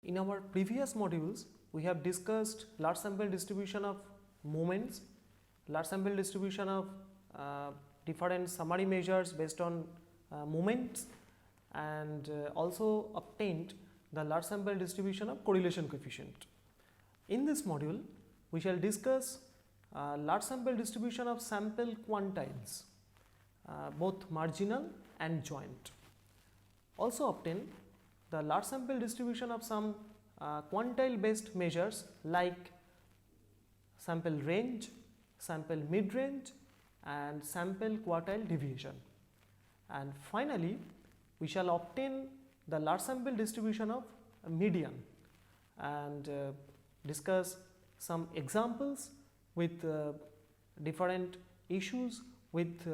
In our previous modules, we have discussed large sample distribution of moments, large sample distribution of different summary measures based on moments, and also obtained the large sample distribution of correlation coefficient. In this module, we shall discuss large sample distribution of sample quantiles, both marginal and joint. Also obtain the large sample distribution of some quantile based measures like sample range, sample mid range, and sample quartile deviation. And finally, we shall obtain the large sample distribution of median and discuss some examples with different issues with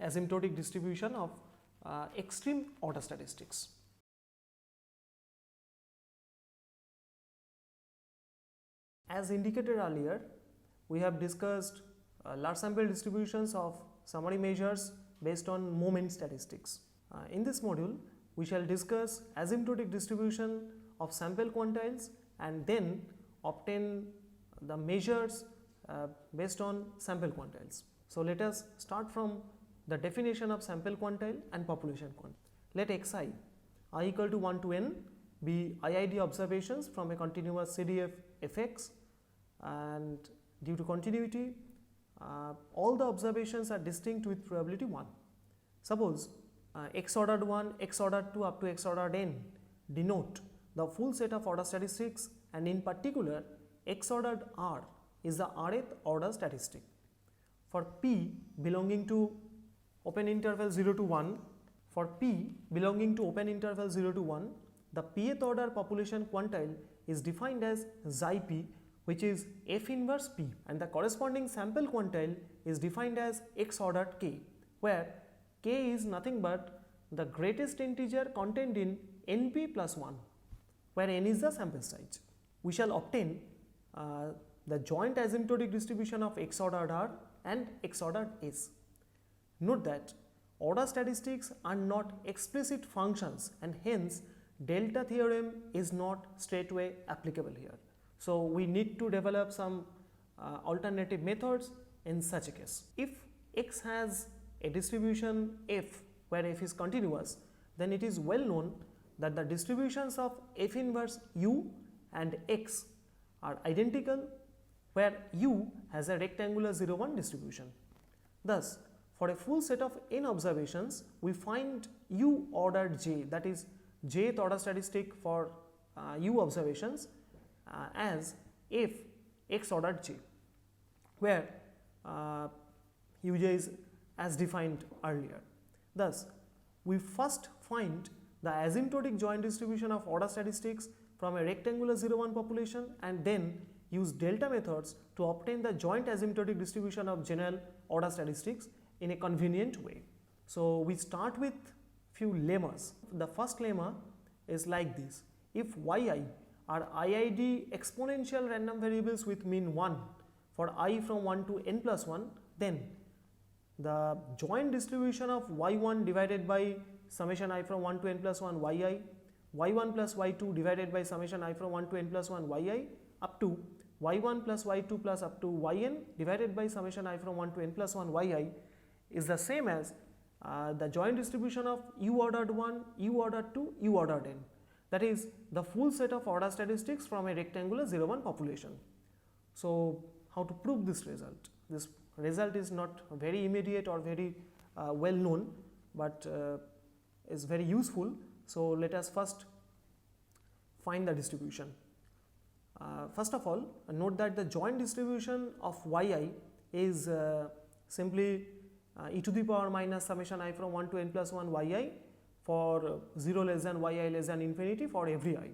asymptotic distribution of extreme order statistics. As indicated earlier, we have discussed large sample distributions of summary measures based on moment statistics. In this module, we shall discuss asymptotic distribution of sample quantiles and then obtain the measures based on sample quantiles. So, let us start from the definition of sample quantile and population quantile. Let xi I equal to 1 to n be IID observations from a continuous CDF fx, and due to continuity all the observations are distinct with probability 1. Suppose x ordered 1, x ordered 2 up to x ordered n denote the full set of order statistics, and in particular x ordered r is the rth order statistic. For p belonging to open interval 0 to 1, for p belonging to open interval 0 to 1, the pth order population quantile is defined as xi p, which is f inverse p, and the corresponding sample quantile is defined as x ordered k, where k is nothing but the greatest integer contained in np plus 1, where n is the sample size. We shall obtain the joint asymptotic distribution of x ordered r and x ordered s. Note that order statistics are not explicit functions, and hence delta theorem is not straightway applicable here. So, we need to develop some alternative methods in such a case. If x has a distribution f where f is continuous, then it is well known that the distributions of f inverse u and x are identical, where u has a rectangular 0 1 distribution. Thus, for a full set of n observations, we find u ordered j, that is jth order statistic for u observations as f x ordered j, where uj is as defined earlier. Thus, we first find the asymptotic joint distribution of order statistics from a rectangular 0 1 population, and then use delta methods to obtain the joint asymptotic distribution of general order statistics in a convenient way. So, we start with few lemmas. The first lemma is like this: if yi are IID exponential random variables with mean 1 for I from 1 to n plus 1, then the joint distribution of y1 divided by summation I from 1 to n plus 1 yi, y1 plus y2 divided by summation I from 1 to n plus 1 yi, up to y1 plus y2 plus up to yn divided by summation I from 1 to n plus 1 yi is the same as the joint distribution of u ordered 1, u ordered 2, u ordered n, that is the full set of order statistics from a rectangular 0 1 population. So, how to prove this result? This result is not very immediate or very well known, but is very useful. So, let us first find the distribution. First of all, note that the joint distribution of yi is simply e to the power minus summation I from 1 to n plus 1 yi for 0 less than yi less than infinity for every I,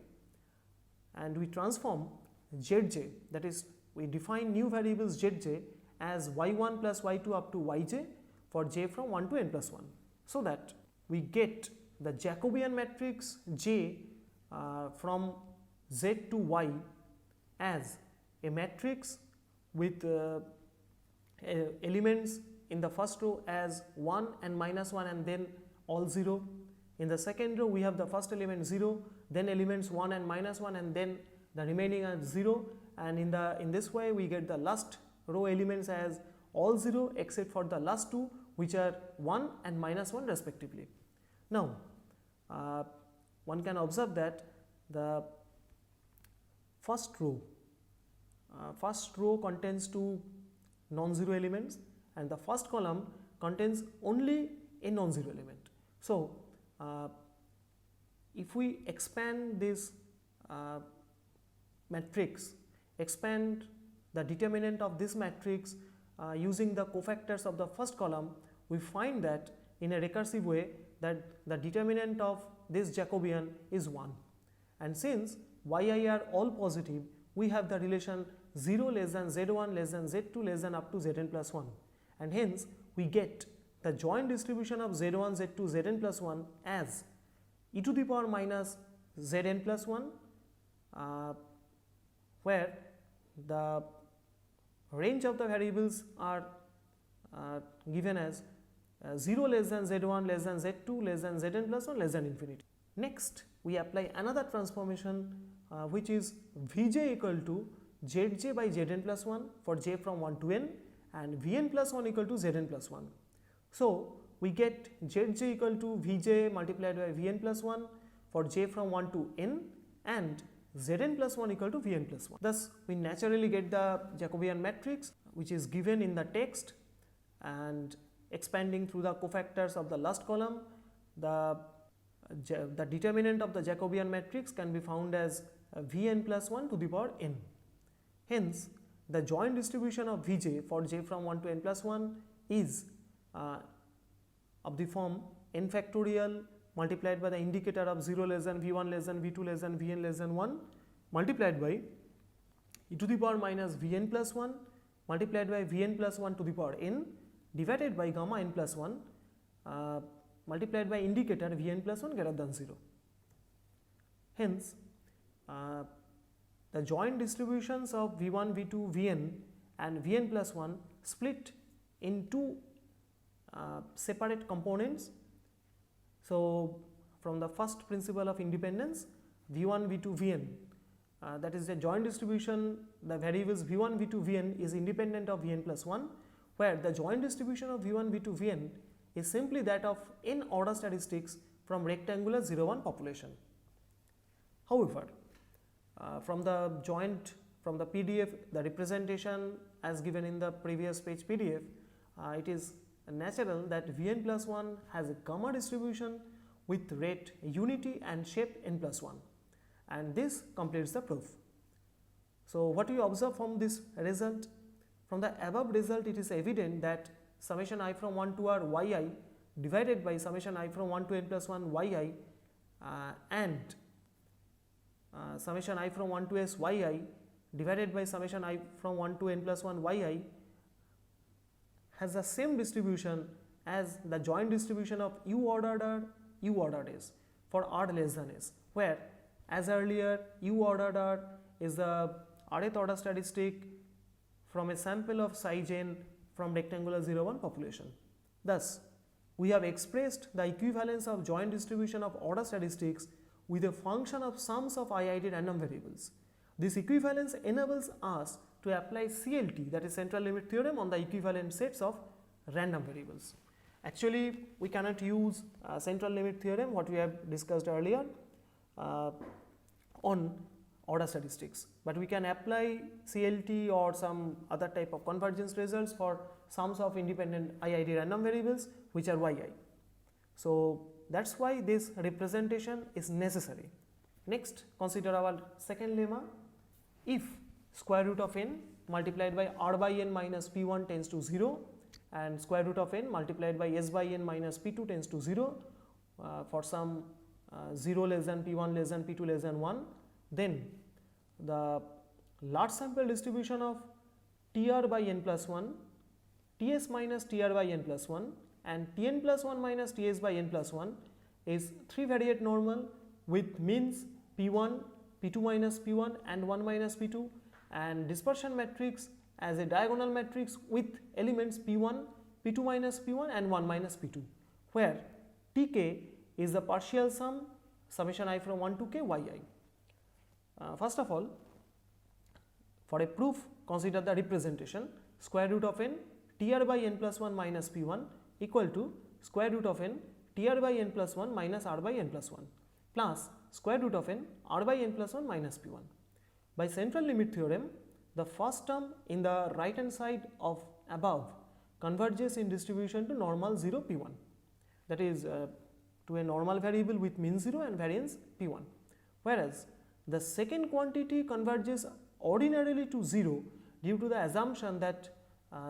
and we transform zj, that is we define new variables zj as y1 plus y2 up to yj for j from 1 to n plus 1, so that we get the Jacobian matrix J from z to y as a matrix with elements in the first row as 1 and minus 1 and then all 0. In the second row we have the first element 0, then elements 1 and minus 1, and then the remaining are 0, and in this way we get the last row elements as all 0 except for the last two, which are 1 and minus 1 respectively. Now one can observe that the first row contains two non-zero elements, and the first column contains only a non-zero element. So if we expand this matrix, expand the determinant of this matrix using the cofactors of the first column, we find that in a recursive way that the determinant of this Jacobian is 1, and since yi are all positive, we have the relation 0 less than z1 less than z2 less than up to zn plus 1, and hence we get the joint distribution of z1 z2 zn plus 1 as e to the power minus zn plus 1, where the range of the variables are given as 0 less than z1 less than z2 less than zn plus 1 less than infinity. Next we apply another transformation which is Vj equal to Zj by Zn plus 1 for j from 1 to n, and Vn plus 1 equal to Zn plus 1. So we get Zj equal to Vj multiplied by Vn plus 1 for j from 1 to n, and Zn plus 1 equal to Vn plus 1. Thus we naturally get the Jacobian matrix which is given in the text, and expanding through the cofactors of the last column, the determinant of the Jacobian matrix can be found as Vn plus 1 to the power n. Hence the joint distribution of Vj for j from 1 to n plus 1 is of the form n factorial multiplied by the indicator of 0 less than v1 less than v2 less than vn less than 1 multiplied by e to the power minus vn plus 1 multiplied by vn plus 1 to the power n divided by gamma n plus 1 multiplied by indicator vn plus 1 greater than 0. Hence the joint distributions of v1, v2, vn and vn plus 1 split in two separate components. So from the first principle of independence, v1, v2, vn, that is the joint distribution, the variables v1, v2, vn is independent of vn plus 1, where the joint distribution of v1, v2, vn is simply that of n order statistics from rectangular 0, 1 population. However, from the PDF, the representation as given in the previous page PDF, it is natural that Vn plus 1 has a gamma distribution with rate unity and shape n plus 1, and this completes the proof. So what we observe from this result? From the above result, it is evident that summation I from 1 to r yi divided by summation I from 1 to n plus 1 yi and summation I from 1 to s yi divided by summation I from 1 to n plus 1 yi has the same distribution as the joint distribution of u ordered r, u ordered s for r less than s, where as earlier u ordered r is the rth order statistic from a sample of size n from rectangular 0, 1 population. Thus we have expressed the equivalence of joint distribution of order statistics with a function of sums of IID random variables. This equivalence enables us to apply CLT, that is central limit theorem, on the equivalent sets of random variables. Actually we cannot use central limit theorem, what we have discussed earlier, on order statistics, but we can apply CLT or some other type of convergence results for sums of independent IID random variables which are yi. So that is why this representation is necessary. Next, consider our second lemma. If square root of n multiplied by r by n minus p1 tends to 0 and square root of n multiplied by s by n minus p2 tends to 0 for some 0 less than p1 less than p2 less than 1, then the large sample distribution of tr by n plus 1, ts minus tr by n plus 1 and tn plus 1 minus ts by n plus 1 is 3 variate normal with means p1, p2 minus p1 and 1 minus p2, and dispersion matrix as a diagonal matrix with elements p1, p2 minus p1 and 1 minus p2, where tk is the partial sum summation I from 1 to k yi. First of all, for a proof, consider the representation square root of n tr by n plus 1 minus p1 equal to square root of n tr by n plus 1 minus r by n plus 1 plus square root of n r by n plus 1 minus p1. By central limit theorem, the first term in the right hand side of above converges in distribution to normal 0 p1, that is to a normal variable with mean 0 and variance p1, whereas the second quantity converges ordinarily to 0 due to the assumption that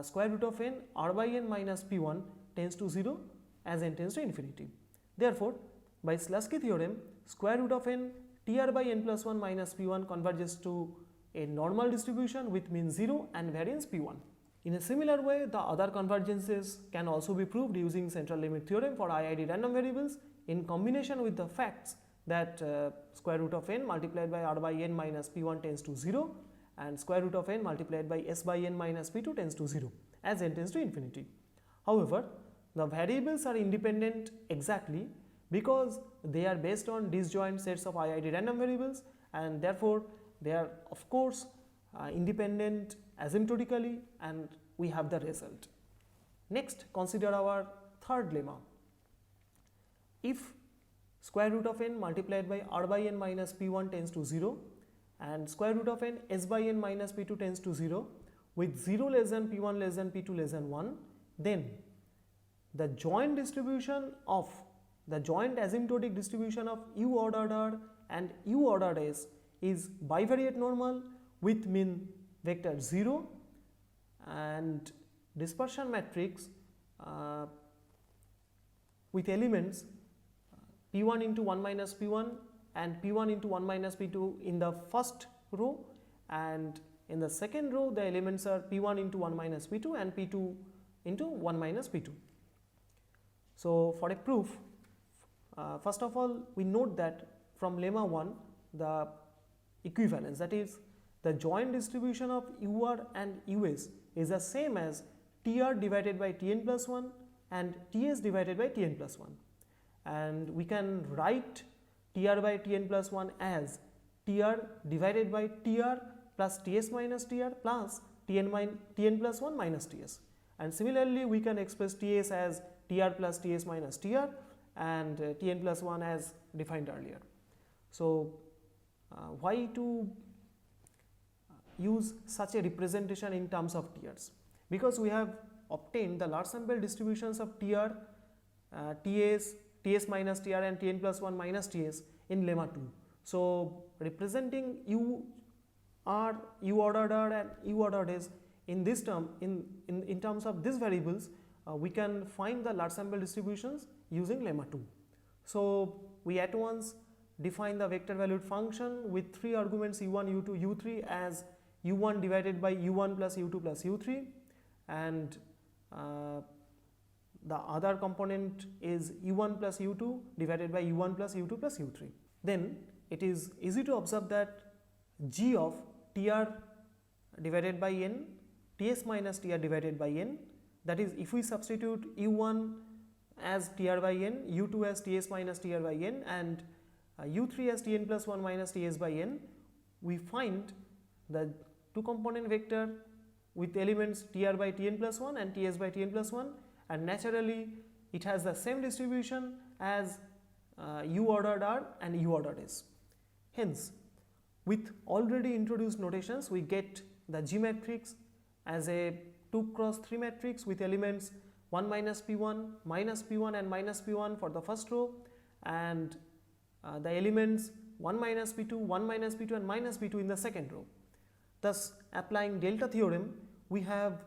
square root of n r by n minus p1 tends to 0 as n tends to infinity. Therefore, by Slutsky theorem, square root of n tr by n plus 1 minus p1 converges to a normal distribution with mean 0 and variance p1. In a similar way, the other convergences can also be proved using central limit theorem for IID random variables in combination with the facts that square root of n multiplied by r by n minus p1 tends to 0 and square root of n multiplied by s by n minus p2 tends to 0 as n tends to infinity. However, the variables are independent exactly because they are based on disjoint sets of IID random variables, and therefore they are of course independent asymptotically, and we have the result. Next, consider our third lemma. If square root of n multiplied by r by n minus p1 tends to 0 and square root of n s by n minus p2 tends to 0 with 0 less than p1 less than p2 less than 1, then the joint asymptotic distribution of u ordered r and u ordered s is bivariate normal with mean vector 0 and dispersion matrix with elements p1 into 1 minus p1 and p1 into 1 minus p2 in the first row, and in the second row the elements are p1 into 1 minus p2 and p2 into 1 minus p2. So, for a proof, first of all we note that from lemma 1 the equivalence, that is the joint distribution of ur and us is the same as tr divided by tn plus 1 and ts divided by tn plus 1, and we can write tr by tn plus 1 as tr divided by tr plus ts minus tr plus tn plus 1 minus ts, and similarly we can express ts as tr plus ts minus tr and tn plus 1 as defined earlier. So, why to use such a representation in terms of trs? Because we have obtained the large sample distributions of tr, ts, ts minus tr and tn plus 1 minus ts in lemma 2. So, representing u ordered r and u ordered s in this term in terms of these variables, we can find the large sample distributions using lemma 2. So, we at once define the vector valued function with 3 arguments u1, u2, u3 as u1 divided by u1 plus u2 plus u3, and the other component is u1 plus u2 divided by u1 plus u2 plus u3. Then it is easy to observe that g of tr divided by n, ts minus tr divided by n, that is if we substitute u1 as tr by n, u2 as ts minus tr by n and u3 as tn plus 1 minus ts by n, we find the two component vector with elements tr by tn plus 1 and ts by tn plus 1, and naturally it has the same distribution as u ordered r and u ordered s. Hence, with already introduced notations, we get the G matrix as a 2 cross 3 matrix with elements 1 minus p1 and minus p1 for the first row, and the elements 1 minus p2, 1 minus p2 and minus p2 in the second row. Thus, applying delta theorem, we have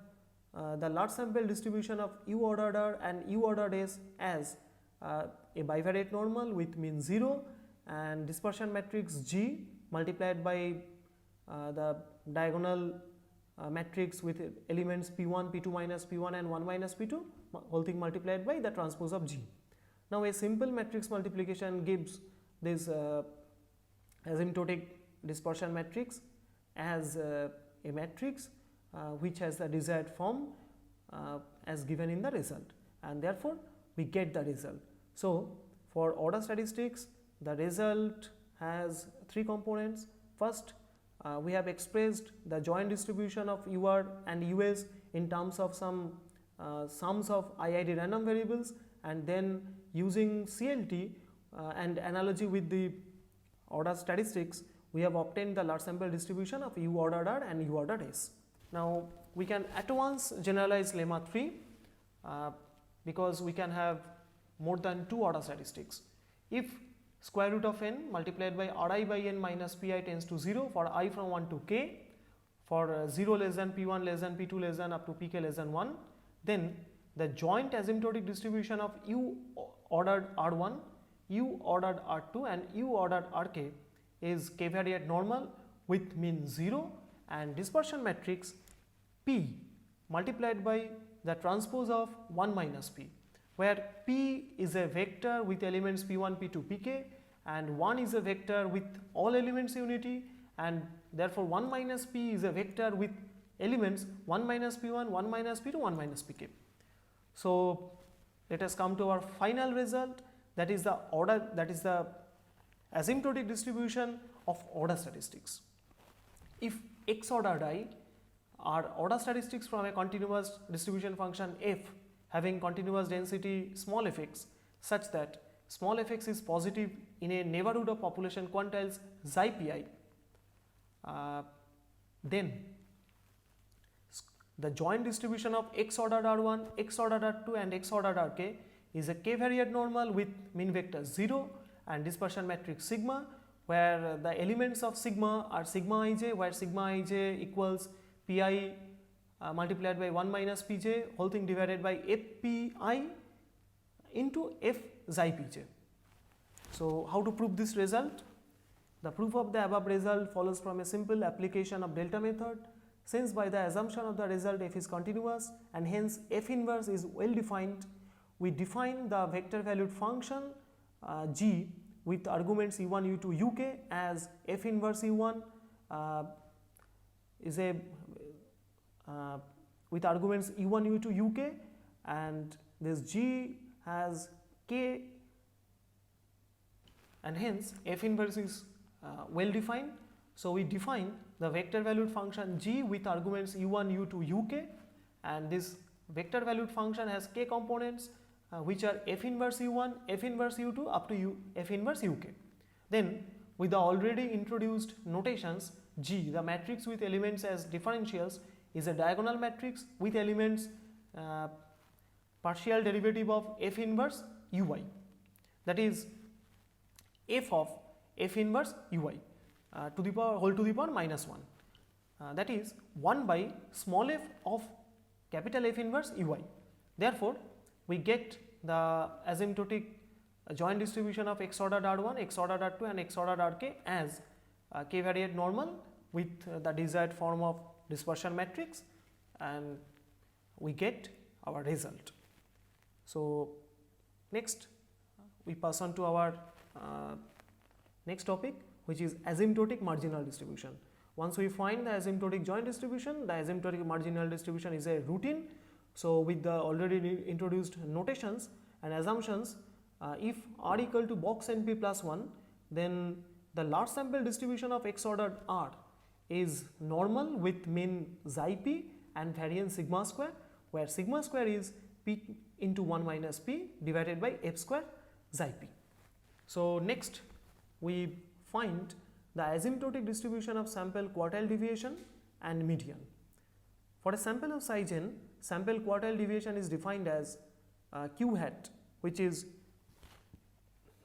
the large sample distribution of u ordered r and u ordered s as a bivariate normal with mean 0 and dispersion matrix G multiplied by the diagonal matrix with elements p1, p2 minus p1 and 1 minus p2, whole thing multiplied by the transpose of G. Now, a simple matrix multiplication gives this asymptotic dispersion matrix as a matrix which has the desired form as given in the result, and therefore we get the result. So, for order statistics, the result has three components. First, we have expressed the joint distribution of UR and US in terms of some sums of IID random variables, and then using CLT and analogy with the order statistics, we have obtained the large sample distribution of U ordered R and U ordered S. Now we can at once generalize lemma 3 because we can have more than two order statistics. If square root of n multiplied by Ri by n minus Pi tends to 0 for I from 1 to k, for 0 less than P1 less than P2 less than up to Pk less than 1, then the joint asymptotic distribution of U ordered R1, U ordered R2 and U ordered Rk is k-variate normal with mean 0 and dispersion matrix P multiplied by the transpose of 1 minus P, where P is a vector with elements P1, P2, Pk and 1 is a vector with all elements unity, and therefore 1 minus P is a vector with elements 1 minus P1, 1 minus P2, 1 minus Pk. So let us come to our final result, that is the asymptotic distribution of order statistics. If x ordered I are order statistics from a continuous distribution function f having continuous density small fx such that small fx is positive in a neighborhood of population quantiles xi pi, then the joint distribution of x ordered R1, x ordered R2 and x ordered Rk is a k-variate normal with mean vector 0 and dispersion matrix sigma, where the elements of sigma are sigma ij, where sigma ij equals pi multiplied by 1 minus pj whole thing divided by fpi into f xi pj. So how to prove this result? The proof of the above result follows from a simple application of delta method. Since by the assumption of the result f is continuous and hence f inverse is well defined, we define the vector valued function g with arguments u1, u2, uk as f inverse u1 is a with arguments u1, u2, uk, and this g has k, and hence f inverse is well defined. So we define the vector valued function g with arguments u1, u2, uk, and this vector valued function has k components which are f inverse u1, f inverse u2 up to f inverse uk. Then with the already introduced notations, G, the matrix with elements as differentials, is a diagonal matrix with elements partial derivative of f inverse ui, that is f of f inverse ui to the power whole to the power minus 1, that is 1 by small f of capital F inverse ui. Therefore, we get the asymptotic joint distribution of x ordered R1, x ordered R2 and x ordered Rk as k-variate normal with the desired form of dispersion matrix, and we get our result. So next we pass on to our next topic, which is asymptotic marginal distribution. Once we find the asymptotic joint distribution, the asymptotic marginal distribution is a routine. So with the already introduced notations and assumptions, if R equal to box NP plus 1, then the large sample distribution of x ordered R is normal with mean xi p and variance sigma square, where sigma square is p into 1 minus p divided by f square xi p. So next we find the asymptotic distribution of sample quartile deviation and median. For a sample of size n, sample quartile deviation is defined as q hat, which is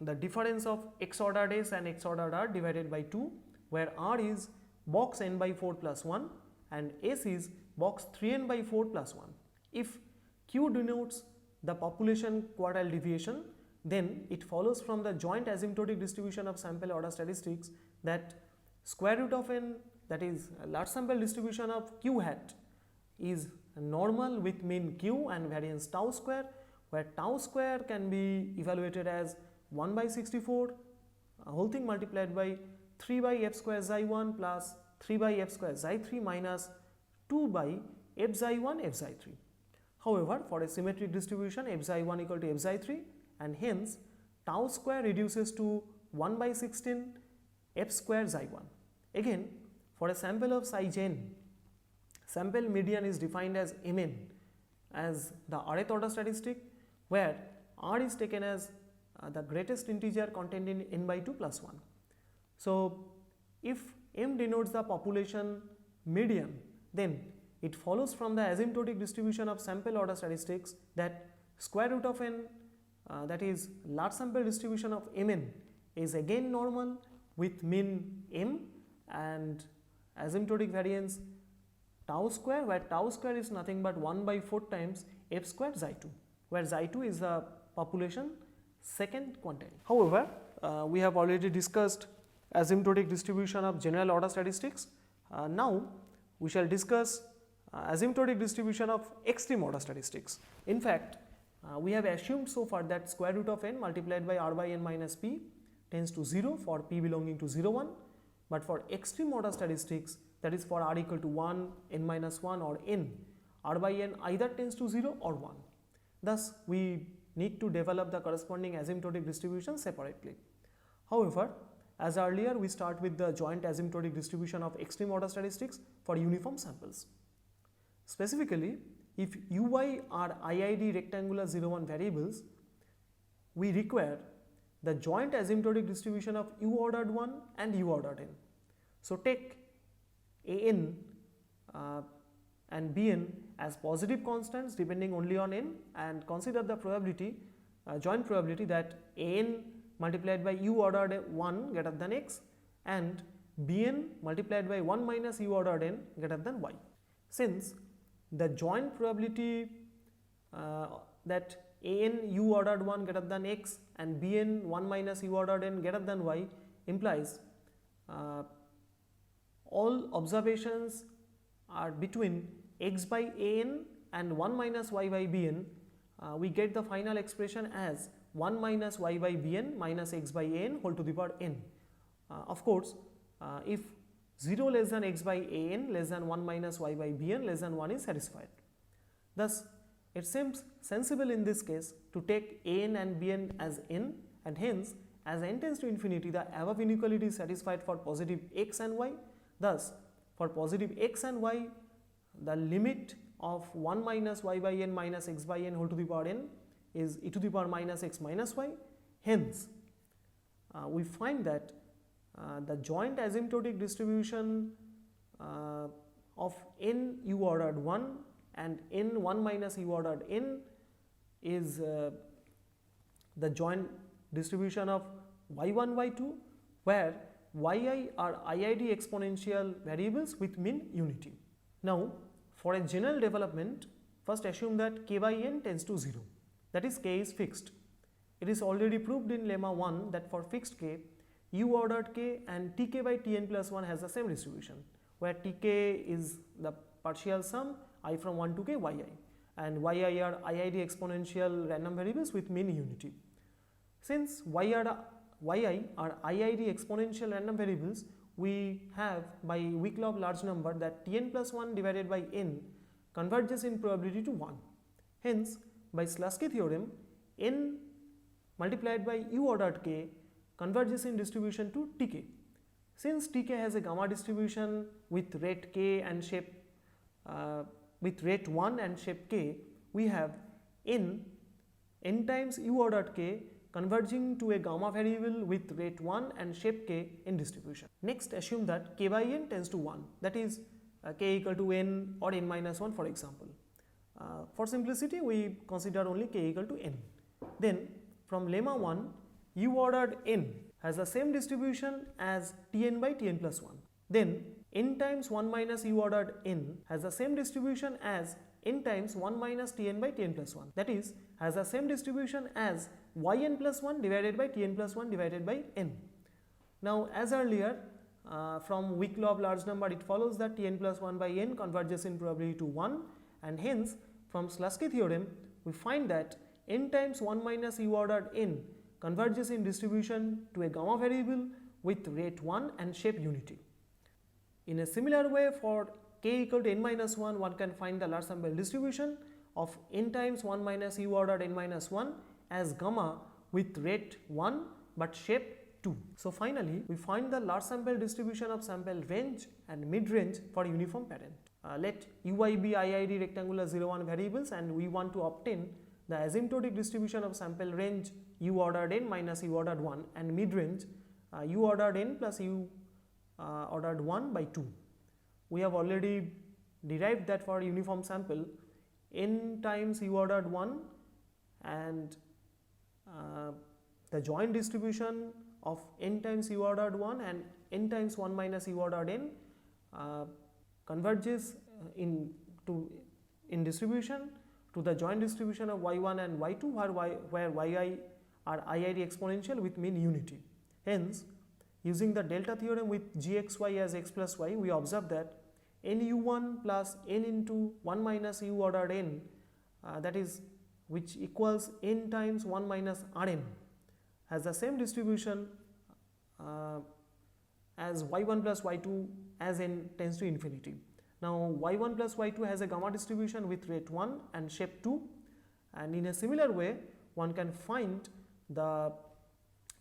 the difference of x ordered s and x ordered r divided by 2, where r is box n by 4 plus 1 and s is box 3n by 4 plus 1. If q denotes the population quartile deviation, then it follows from the joint asymptotic distribution of sample order statistics that square root of n, that is large sample distribution of q hat, is normal with mean q and variance tau square, where tau square can be evaluated as 1 by 64 whole thing multiplied by 3 by f square xi 1 plus 3 by f square xi 3 minus 2 by f xi 1 f xi 3. However, for a symmetric distribution f xi 1 equal to f xi 3, and hence tau square reduces to 1 by 16 f square xi 1. Again, for a sample of size n, sample median is defined as Mn as the rth order statistic, where r is taken as the greatest integer contained in n by 2 plus 1. So, if m denotes the population median, then it follows from the asymptotic distribution of sample order statistics that square root of n, that is large sample distribution of Mn, is again normal with mean m and asymptotic variance tau square, where tau square is nothing but 1 by 4 times f square xi 2, where xi 2 is the population second quantile. However, we have already discussed asymptotic distribution of general order statistics. Now, we shall discuss asymptotic distribution of extreme order statistics. In fact, we have assumed so far that square root of n multiplied by r by n minus p tends to 0 for p belonging to 0, 1, but for extreme order statistics, that is for r equal to 1, n minus 1 or n, r by n either tends to 0 or 1. Thus, we need to develop the corresponding asymptotic distribution separately. However, as earlier, we start with the joint asymptotic distribution of extreme order statistics for uniform samples. Specifically, if uy are IID rectangular 0, 1 variables, we require the joint asymptotic distribution of u ordered 1 and u ordered n. So, take an and bn as positive constants depending only on n, and consider the probability, joint probability, that an multiplied by u ordered 1 greater than x and bn multiplied by 1 minus u ordered n greater than y. Since the joint probability that an u ordered 1 greater than x and bn 1 minus u ordered n greater than y implies all observations are between x by an and 1 minus y by bn, we get the final expression as 1 minus y by bn minus x by an whole to the power n. Of course, if 0 less than x by an less than 1 minus y by bn less than 1 is satisfied. Thus, it seems sensible in this case to take an and bn as n, and hence as n tends to infinity, the above inequality is satisfied for positive x and y. Thus, for positive x and y, the limit of 1 minus y by n minus x by n whole to the power n is e to the power minus x minus y. Hence, we find that the joint asymptotic distribution of n u ordered 1 and n 1 minus u ordered n is the joint distribution of y1, y2, where yi are IID exponential variables with mean unity. Now, for a general development, first assume that k by n tends to 0, that is k is fixed. It is already proved in lemma 1 that for fixed k, u ordered k and tk by tn plus 1 has the same distribution, where tk is the partial sum I from 1 to k yi, and yi are IID exponential random variables with mean unity. Since yi are IID exponential random variables, we have by weak law of large number that tn plus 1 divided by n converges in probability to 1. Hence, by Slutsky theorem, n multiplied by u ordered k converges in distribution to tk. Since tk has a gamma distribution with rate k and shape with rate 1 and shape k, we have n times u ordered k converging to a gamma variable with rate 1 and shape k in distribution. Next, assume that k by n tends to 1, that is k equal to n or n minus 1 for example. For simplicity, we consider only k equal to n. Then, from lemma 1, u ordered n has the same distribution as tn by tn plus 1. Then, n times 1 minus u ordered n has the same distribution as n times 1 minus tn by tn plus 1, that is has the same distribution as yn plus 1 divided by tn plus 1 divided by n. Now, as earlier, from weak law of large number, it follows that tn plus 1 by n converges in probability to 1, and hence from Slutsky theorem we find that n times 1 minus u ordered n converges in distribution to a gamma variable with rate 1 and shape unity. In a similar way, for k equal to n minus 1, one can find the large sample distribution of n times 1 minus u ordered n minus 1 as gamma with rate 1 but shape 2. So finally, we find the large sample distribution of sample range and mid-range for uniform pattern. Let ui be IID rectangular 0, 1 variables, and we want to obtain the asymptotic distribution of sample range u ordered n minus u ordered 1 and mid-range u ordered n plus u ordered 1 by 2. We have already derived that for uniform sample n times u ordered 1 and the joint distribution of n times u ordered 1 and n times 1 minus u ordered n converges in distribution to the joint distribution of y1 and y2 where yi are IID exponential with mean unity. Hence, using the delta theorem with gxy as x plus y, we observe that nu1 plus n into 1 minus u ordered n, that is which equals n times 1 minus Rn, has the same distribution as y1 plus y2 as n tends to infinity. Now y1 plus y2 has a gamma distribution with rate 1 and shape 2, and in a similar way one can find the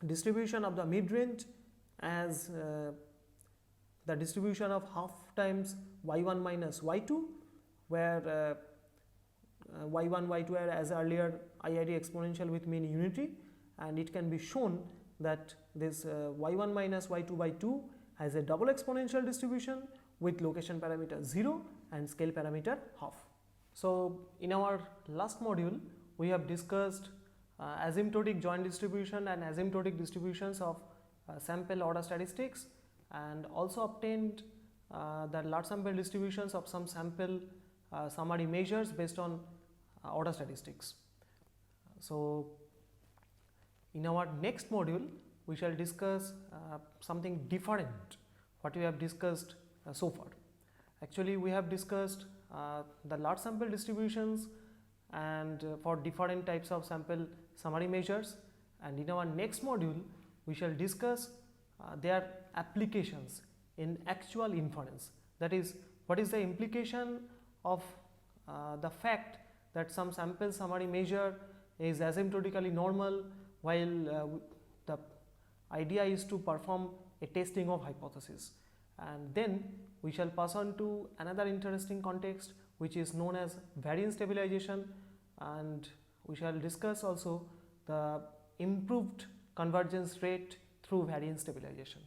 distribution of the mid-range as the distribution of half times y1 minus y2, where y1 y2 are as earlier IID exponential with mean unity, and it can be shown that this y1 minus y2 by 2 has a double exponential distribution with location parameter 0 and scale parameter half. So in our last module we have discussed asymptotic joint distribution and asymptotic distributions of sample order statistics, and also obtained the large sample distributions of some sample summary measures based on order statistics. So in our next module we shall discuss something different what we have discussed so far. Actually, we have discussed the large sample distributions and for different types of sample summary measures, and in our next module we shall discuss their applications in actual inference. That is, what is the implication of the fact that some sample summary measure is asymptotically normal while the idea is to perform a testing of hypothesis. And then we shall pass on to another interesting context which is known as variance stabilization, and we shall discuss also the improved convergence rate through variance stabilization.